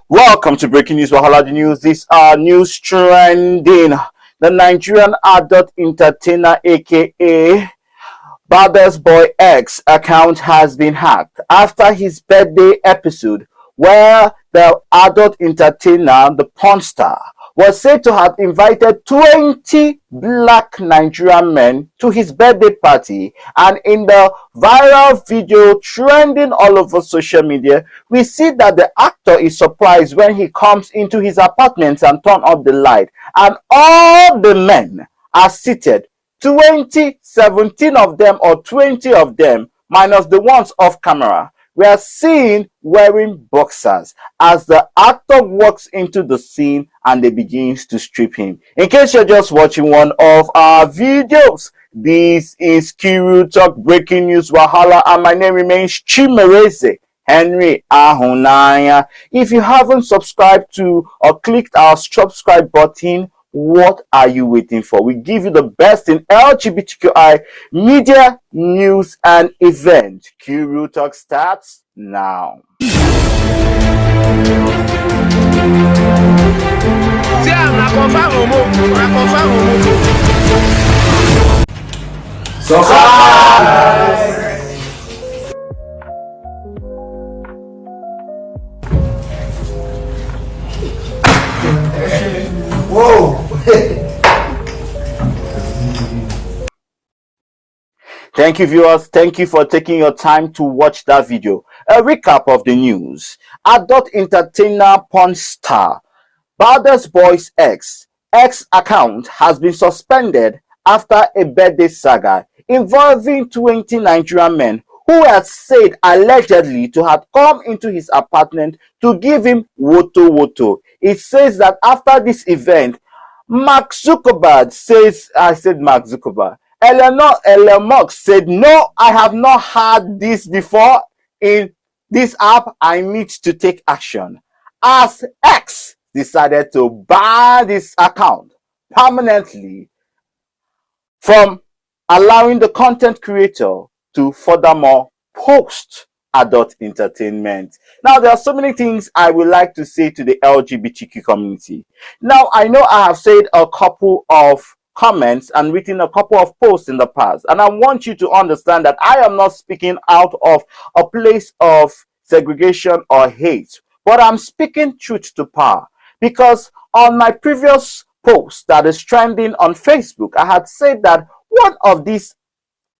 Welcome to Breaking News Wahala the News. These are news trending. The Nigerian adult entertainer aka Baddestboy X account has been hacked after his birthday episode where the adult entertainer, the porn star, was said to have invited 20 black Nigerian men to his birthday party. And in the viral video trending all over social media, we see that the actor is surprised when he comes into his apartment and turns up the light, and all the men are seated, 17 of them or 20 of them, minus the ones off camera, were seen wearing boxers as the actor walks into the scene and they begins to strip him. In case you're just watching one of our videos, this is Kiru Talk Breaking News Wahala, and my name remains Chimereze Henry Ahunaya. If you haven't subscribed to or clicked our subscribe button, what are you waiting for? We give you the best in LGBTQI media, news, and event. Kiru Talk starts now. Whoa! Thank you, viewers. Thank you for taking your time to watch that video. A recap of the news. Adult entertainer porn star Baddestboy X account has been suspended after a birthday saga involving 20 Nigerian men who had said allegedly to have come into his apartment to give him woto. It says that after this event, Mark Zuckerberg says, Elon Musk said, no, I have not had this before in this app. I need to take action. As X decided to ban this account permanently from allowing the content creator to furthermore post adult entertainment. Now, there are so many things I would like to say to the LGBTQ community. Now, I know I have said a couple of comments and written a couple of posts in the past, and I want you to understand that I am not speaking out of a place of segregation or hate, but I'm speaking truth to power, because on my previous post that is trending on Facebook, I had said that one of these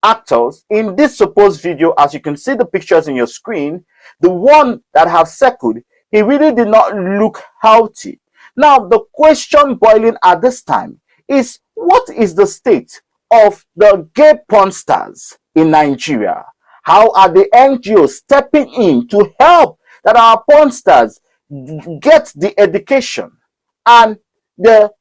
actors in this supposed video, as you can see the pictures in your screen, the one that have circled, he really did not look healthy. Now, the question boiling at this time is, what is the state of the gay porn stars in Nigeria? How are the NGOs stepping in to help that our porn stars get the education and the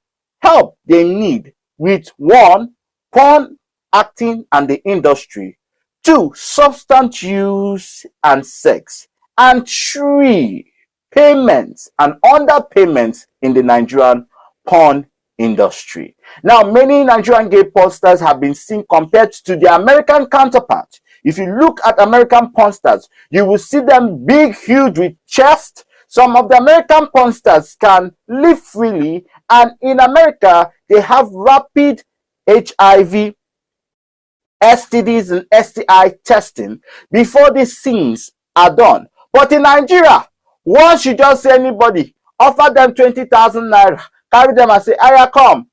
help they need with, one, porn acting and the industry, two, substance use and sex, and three, payments and underpayments in the Nigerian porn industry? Now, many Nigerian gay porn stars have been seen compared to their American counterparts. If you look at American porn stars, you will see them big, huge, with chest. Some of the American porn stars can live freely, and in America, they have rapid HIV, STDs, and STI testing before these scenes are done. But in Nigeria, once you just see anybody, offer them 20,000 naira, carry them and say, "Aya, come."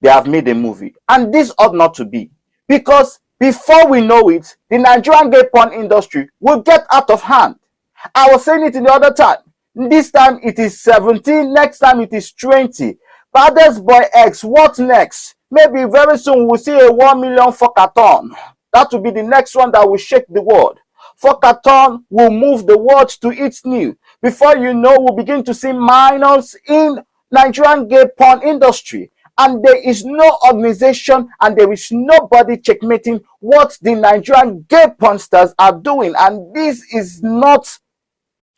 They have made a movie. And this ought not to be. Because before we know it, the Nigerian gay porn industry will get out of hand. I was saying it in the other time. This time it is 17, next time it is 20. Baddestboy X, what next? Maybe very soon we'll see a 1 million fuckathon. That will be the next one that will shake the world. Fuckathon will move the world to its new. Before you know, we'll begin to see minors in Nigerian gay porn industry. And there is no organization and there is nobody checkmating what the Nigerian gay porn stars are doing. And this is not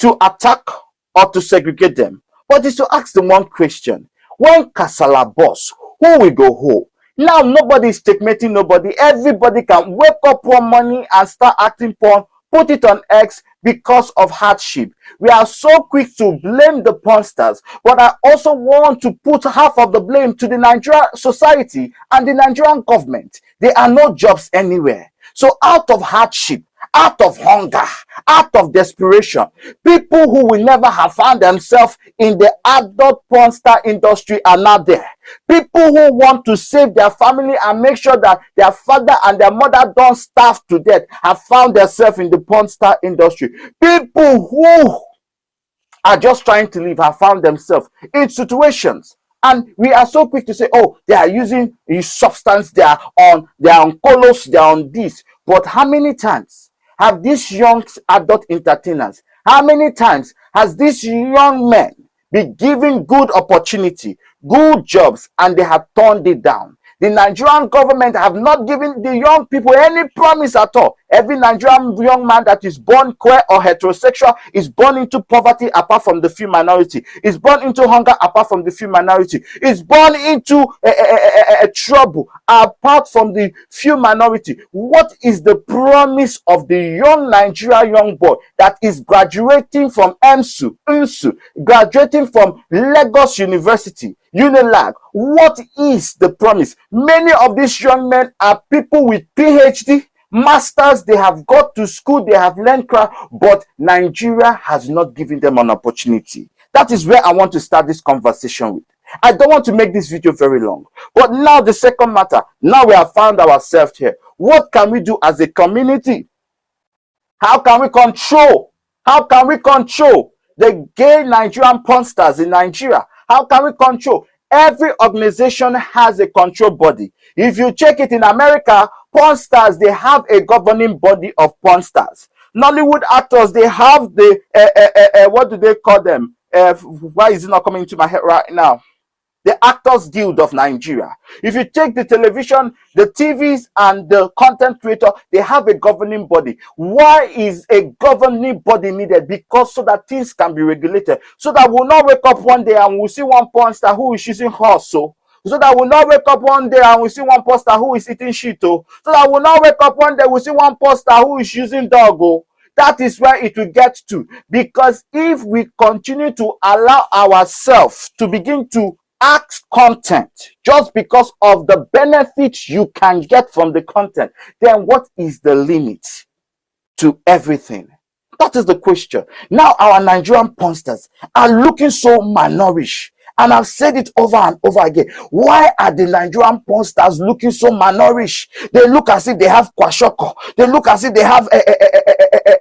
to attack or to segregate them, but it's to ask them one question. When Kasala boss, who will go home? Now nobody is checkmating nobody. Everybody can wake up one morning and start acting porn, put it on X because of hardship. We are so quick to blame the porn stars, but I also want to put half of the blame to the Nigerian society and the Nigerian government. There are no jobs anywhere. So out of hardship, out of hunger, out of desperation, people who will never have found themselves in the adult porn star industry are now there. People who want to save their family and make sure that their father and their mother don't starve to death have found themselves in the porn star industry. People who are just trying to live have found themselves in situations, and we are so quick to say, oh, they are using a substance, they are on colos, they are on this. But how many times have these young adult entertainers, how many times has these young men been given good opportunity, good jobs, and they have turned it down? The Nigerian government have not given the young people any promise at all. Every Nigerian young man that is born queer or heterosexual is born into poverty apart from the few minority, is born into hunger apart from the few minority, is born into trouble apart from the few minority. What is the promise of the young Nigerian young boy that is graduating from UNSU, graduating from Lagos University, Unilag? What is the promise? Many of these young men are people with PhD, masters. They have got to school, they have learned craft, but Nigeria has not given them an opportunity. That is where I want to start this conversation with. I don't want to make this video very long, but now the second matter, now we have found ourselves here. What can we do as a community? How can we control? How can we control the gay Nigerian porn stars in Nigeria? How can we control? Every organization has a control body. If you check it in America, porn stars, they have a governing body of porn stars. Nollywood actors, they have the, what do they call them? Why is it not coming to my head right now? The Actors Guild of Nigeria. If you take the television, the TVs, and the content creator, they have a governing body. Why is a governing body needed? Because so that things can be regulated. So that we'll not wake up one day and we'll see one porn star who is using horse. So that we'll not wake up one day and we'll see one porn star who is eating shit. So that we'll not wake up one day we'll see one porn star who is using dog. That is where it will get to. Because if we continue to allow ourselves to begin to act content just because of the benefits you can get from the content, then what is the limit to everything? That is the question. Now our Nigerian porn stars are looking so malnourished, and I've said it over and over again. Why are the Nigerian porn stars looking so malnourished? They look as if they have kwashoko. They look as if they have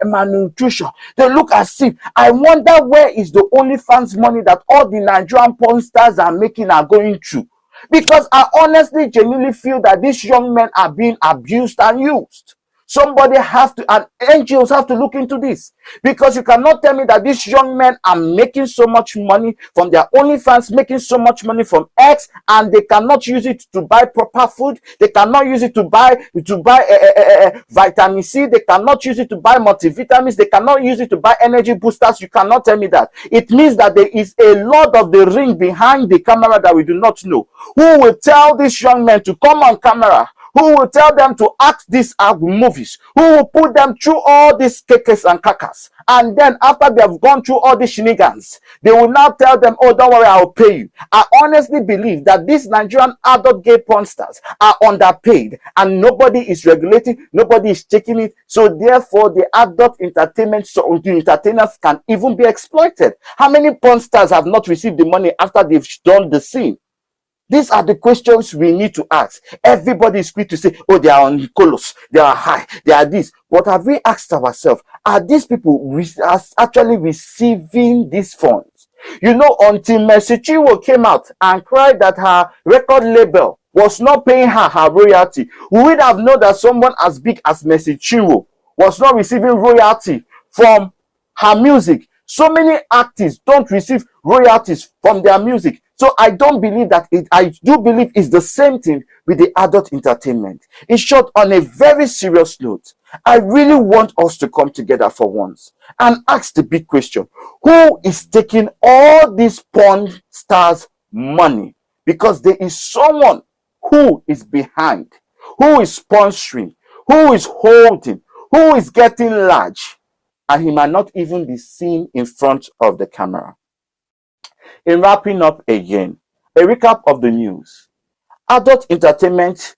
malnutrition. They look as if, I wonder where is the OnlyFans money that all the Nigerian porn stars are making are going to? Because I honestly, genuinely feel that these young men are being abused and used. Somebody have to, and NGOs have to look into this, because you cannot tell me that these young men are making so much money from their OnlyFans, making so much money from X, and they cannot use it to buy proper food. They cannot use it to buy vitamin C. They cannot use it to buy multivitamins. They cannot use it to buy energy boosters. You cannot tell me that. It means that there is a Lord of the Ring behind the camera that we do not know, who will tell these young men to come on camera, who will tell them to act these movies, who will put them through all these kekes and kakas. And then after they have gone through all these shenanigans, they will now tell them, oh, don't worry, I'll pay you. I honestly believe that these Nigerian adult gay porn stars are underpaid, and nobody is regulating, nobody is checking it. So therefore, the adult entertainment, so the entertainers can even be exploited. How many porn stars have not received the money after they've done the scene? These are the questions we need to ask. Everybody is quick to say, oh, they are on colos, they are high, they are this. But have we asked ourselves, are these people actually receiving these funds? You know, until Mercy Chinwo came out and cried that her record label was not paying her royalty, we would have known that someone as big as Mercy Chinwo was not receiving royalty from her music. So many artists don't receive royalties from their music. So I don't believe that I do believe it's the same thing with the adult entertainment. In short, on a very serious note, I really want us to come together for once and ask the big question: who is taking all these porn stars' money? Because there is someone who is behind, who is sponsoring, who is holding, who is getting large, and he might not even be seen in front of the camera. In wrapping up again, a recap of the news. Adult entertainment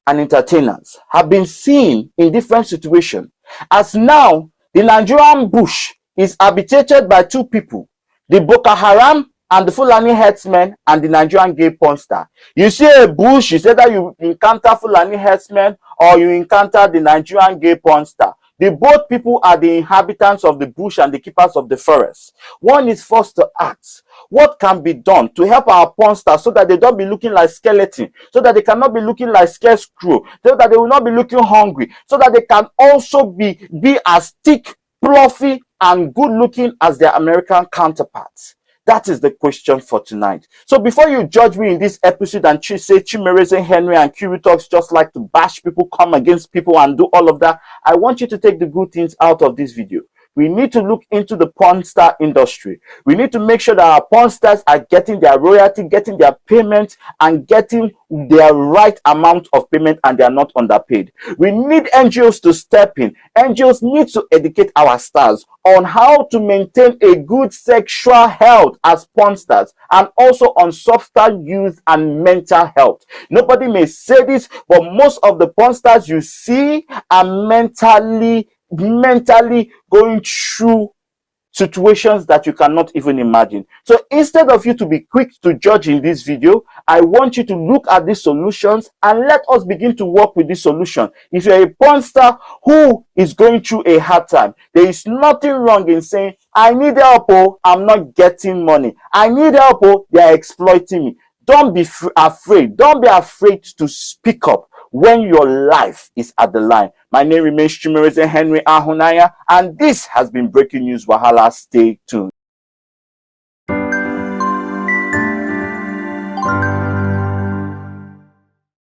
and entertainers have been seen in different situations, as now the Nigerian bush is habitated by two people, the Boko Haram and the Fulani herdsmen and the Nigerian gay porn star. You see a bush, you say that you encounter Fulani herdsmen or you encounter the Nigerian gay porn star. The both people are the inhabitants of the bush and the keepers of the forest. One is forced to ask, what can be done to help our porn stars so that they don't be looking like skeleton, so that they cannot be looking like scarecrow, so that they will not be looking hungry, so that they can also be as thick, fluffy, and good looking as their American counterparts? That is the question for tonight. So before you judge me in this episode and say Chimereze, Henry, and Curie Talks just like to bash people, come against people, and do all of that, I want you to take the good things out of this video. We need to look into the porn star industry. We need to make sure that our porn stars are getting their royalty, getting their payment, and getting their right amount of payment, and they are not underpaid. We need NGOs to step in. NGOs need to educate our stars on how to maintain a good sexual health as porn stars, and also on substance use and mental health. Nobody may say this, but most of the porn stars you see are mentally going through situations that you cannot even imagine. So instead of you to be quick to judge in this video, I want you to look at these solutions and let us begin to work with this solution. If you're a porn star who is going through a hard time, there is nothing wrong in saying, I need help, oh, I'm not getting money. I need help, oh, they are exploiting me. Don't be afraid. Don't be afraid to speak up when your life is at the line. My name remains Chimereze Henry Ahunaya, and this has been Breaking News Wahala. Stay tuned.